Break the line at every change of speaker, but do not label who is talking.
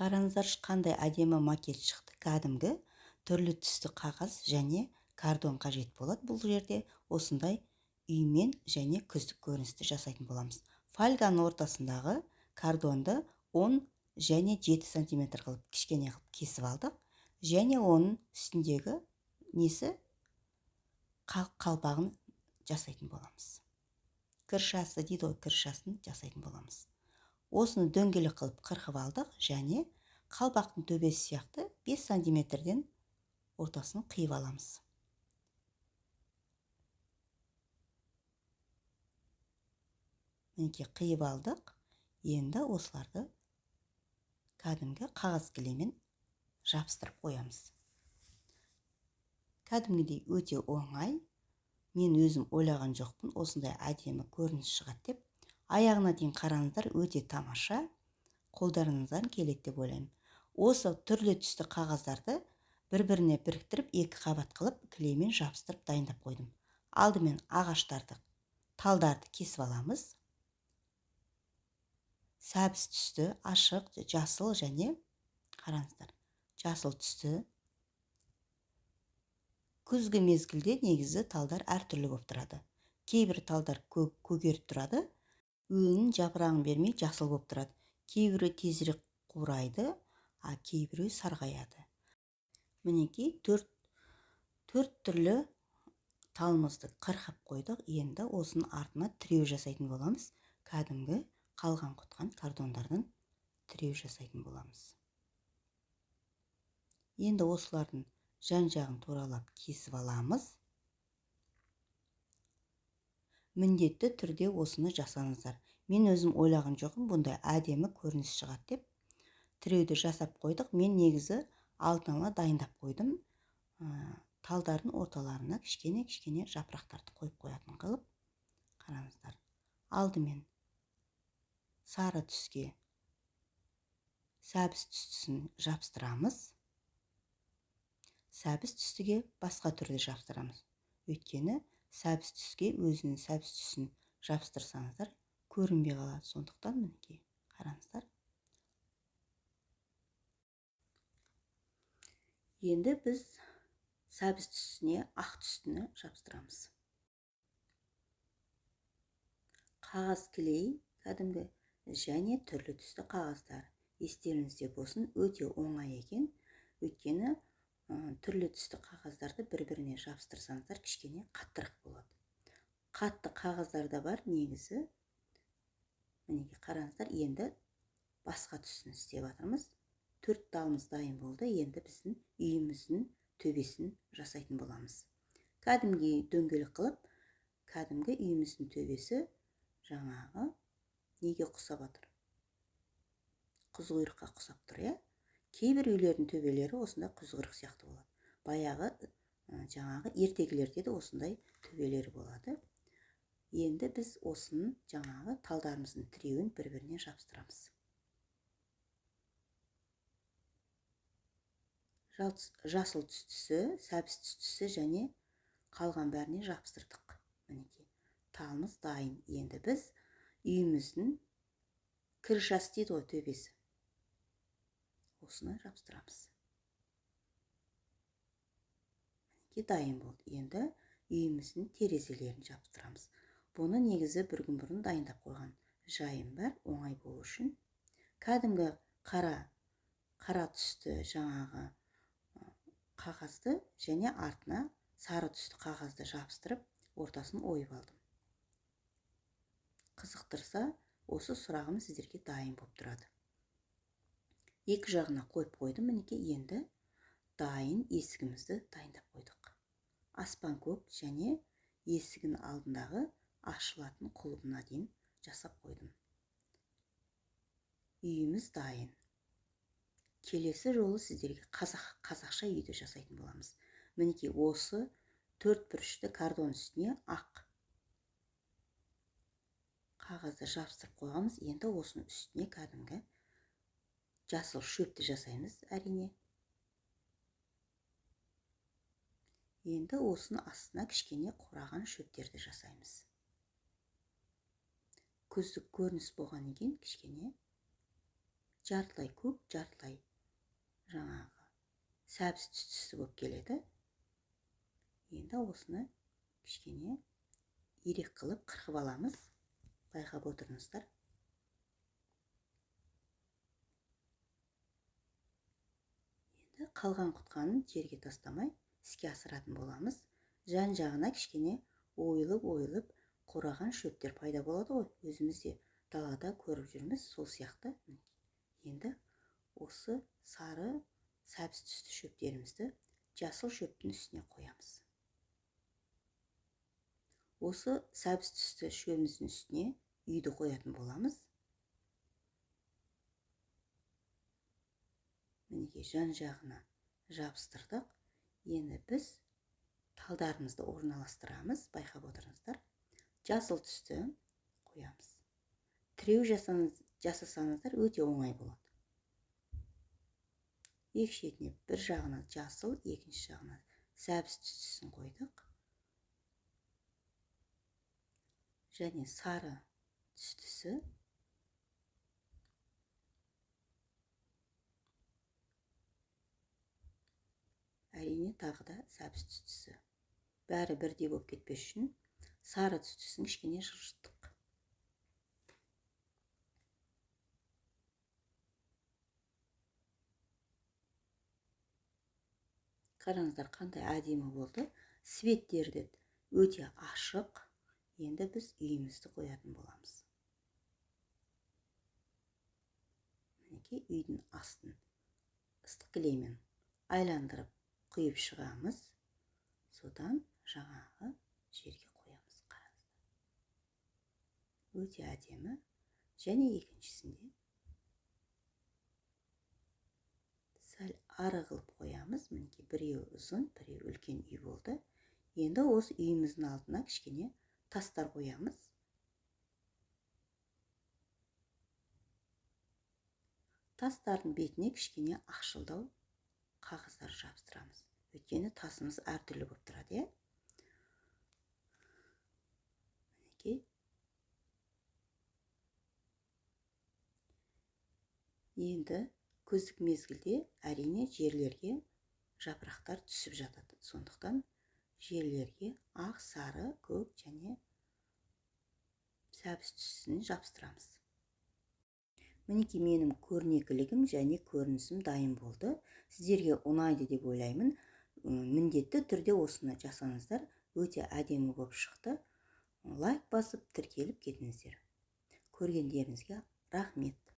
Қараңыздаршы, қандай әдемі макет шықты. Кәдімгі түрлі түсті қағаз және кардон қажет болады. Бұл жерде осындай үймен және күздік көріністі жасайтын боламыз. Фольганың ортасындағы кардонды 10 және 7 сантиметр қылып кішкене қылып кесіп алдық. Және оның үстіндегі қалпағын жасайтын боламыз. Кіршасы дейді ғой, кіршасын жасайтын боламыз. Осыны дөңгелек қылып қырқып алдық және қалпақтың төбесі сияқты 5 сантиметрден ортасын қиып аламыз. Мінекей қиып алдық. Енді осыларды кәдімгі қағаз кілеммен жабыстырып қоямыз. Кәдімгідей өте оңай. Мен өзім ойлаған жоқпын, осындай әдемі көрініс шығады деп. Аяғына дейін қараңыздар, өте тамаша. Қолдарыңыздан келеді деп ойлаймын. Осы түрлі түсті қағаздарды бір-біріне біріктіріп, екі қабат қылып, кілеммен жабыстырып дайындап қойдым. Алдымен ағаштарды, талдарды кесіп аламыз. Сәбіз түсті, ашық, жасыл және қараңыздар, жасыл түсті. Күзгі мезгілде негізі талдар әртүрлі болып тұрады. Кейбір талдар көгеріп тұрады, өңін жапырағын бермей жасыл болып тұрады. Кейбірі тезірек қурайды, кейбірі сарғаяды. Мінекей төрт түрлі талымызды қырқып қойдық. Енді осының артына тіреу жасайтын боламыз. Кәдімгі қалған құтқан кардондардан тіреу жасайтын боламыз. Енді осылардың жан-жағын туралап кесіп аламыз. Міндетті түрде осыны жасаңыздар. Мен өзім ойлаған жоқпын, бұндай әдемі көрініс шығады деп. Тіреуді жасап қойдық. Мен негізі алдын ала дайындап қойдым. Талдардың орталарына кішкене жапырақтарды қойып қоятын қылып. Қараңыздар. Алдымен сары түске сәбіз түстісін жабыстырамыз. Сәбіз түстіге басқа түрде жабыстырамыз. Өйткені сәбіз түске өзінің сәбіз түсін жабыстырсаңыздар, көрінбей қалады. Сондықтан мінекей қараңыздар. Енді біз сәбіз түсіне ақ түстіні жабыстырамыз. Қағаз кілей кәдімгі және түрлі түсті қағаздар. Естеріңізде болсын, өте оңай екен. Өйткені түрлі түсті қағаздарды бір-біріне жабыстырсаңыздар, кішкене қаттырақ болады. Қатты қағаздар да бар негізі. Мінекей қараңыздар, енді басқа түсін істеп жатырмыз. 4 талымыз дайын болды. Енді біздің үйіміздің төбесін жасайтын боламыз. Кәдімгі дөңгелек қылып, кәдімгі үйіміздің төбесі жаңағы неге ұқсап жатыр? Құзғырыққа ұқсап тұр, иә? Кейбір үйлердің төбелері осындай құзғырық сияқты болады. Баяғы жаңағы ертегілерде де осындай төбелері болады. Енді біз осының жаңағы талдарымыздың тіреуін бір-біріне жабыстырамыз. Жасыл түстісі, сәбіз түстісі және қалған бәріне жабыстырдық. Мінекей, талымыз дайын. Енді біз үйіміздің кіршасы дейді ғой, төбесі. Осыны жабыстырамыз. Мінекей, дайын болды. Енді үйіміздің терезелерін жабыстырамыз. Бұны негізі бір күн бұрын дайындап қойған жайым бар, оңай болу үшін. Кәдімгі қара түсті жаңағы қағазды және артына сары түсті қағазды жабыстырып, ортасын ойып алдым. Қызықтырса, осы сұрағым сіздерге дайын болып тұрады. Екі жағына қойып қойдым. Мінекей, енді дайын есігімізді дайындап қойдық. Аспан көк және есігін алдындағы ашылатын құлыбына дейін жасап қойдым. Үйіміз дайын. Келесі жолы сіздерге қазақша үйді жасайтын боламыз. Мінекей, осы 4 бұрышты кардон үстіне ақ қағазды жабыстырып қойғанбыз. Енді осының үстіне кәдімгі жасыл шөпті жасаймыз, әрине. Енді осының астына кішкене қураған шөптерді жасаймыз. Күздік көрініс болған екен, кішкене жартылай көк, жартылай жаңағы сәбіз түстісі болып келеді. Енді осыны кішкене ирек қылып қырқып аламыз. Байқап отырыңыздар. Енді қалған құтқанын жерге тастамай іске асыратын боламыз. Жан-жағына кішкене ойылып қураған шөптер пайда болады ғой. Өзімізде далада көріп жүрміз, сол сияқты. Енді осы сары сәбіз түсті шөптерімізді жасыл шөптің үстіне қоямыз. Осы сәбіз түсті шөбіміздің үстіне үйді қоятын боламыз. Мінекей жан-жағына жабыстырдық. Енді біз талдарымызды орналастырамыз. Байқап отырыңыздар. Жасыл түсті қоямыз. Тіреу жасасаңыздар өте оңай болады. Екі шетіне бір жағына жасыл, екінші жағына сәбіз түстісін қойдық. Және сары түстісі. Әрине тағы да сәбіз түстісі. Бәрі бірдей болып кетпес үшін сары түстісін кішкене жылжыттық. Қараңыздар, қандай әдемі болды. Светтері де өте ашық. Енді біз үйімізді қоятын боламыз. Мінекей үйдің астын ыстық кілеммен айландырып құйып шығамыз. Содан жаңағы жерге қоямыз. Қараңыздар. Өте әдемі. Және екіншісінде сәл ары қылып қоямыз. Мінекей біреу ұзын, біреу үлкен үй болды. Енді осы үйіміздің алдына кішкене тастар қоямыз. Тастардың бетіне кішкене ақшылдау қағаздар жабыстырамыз. Өйткені тасымыз әртүрлі болып тұрады, Мінекей. Енді күздік мезгілде әрине жерлерге жапырақтар түсіп жатады. Сондықтан жерлерге ақ, сары, көк және сәбіз түсін жабыстырамыз. Мінекей менің көрнекілігім және көрінісім дайын болды. Сіздерге ұнайды деп ойлаймын. Міндетті түрде осыны жасаңыздар. Өте әдемі болып шықты. Лайк басып тіркеліп кетіңіздер. Көргендеріңізге рахмет.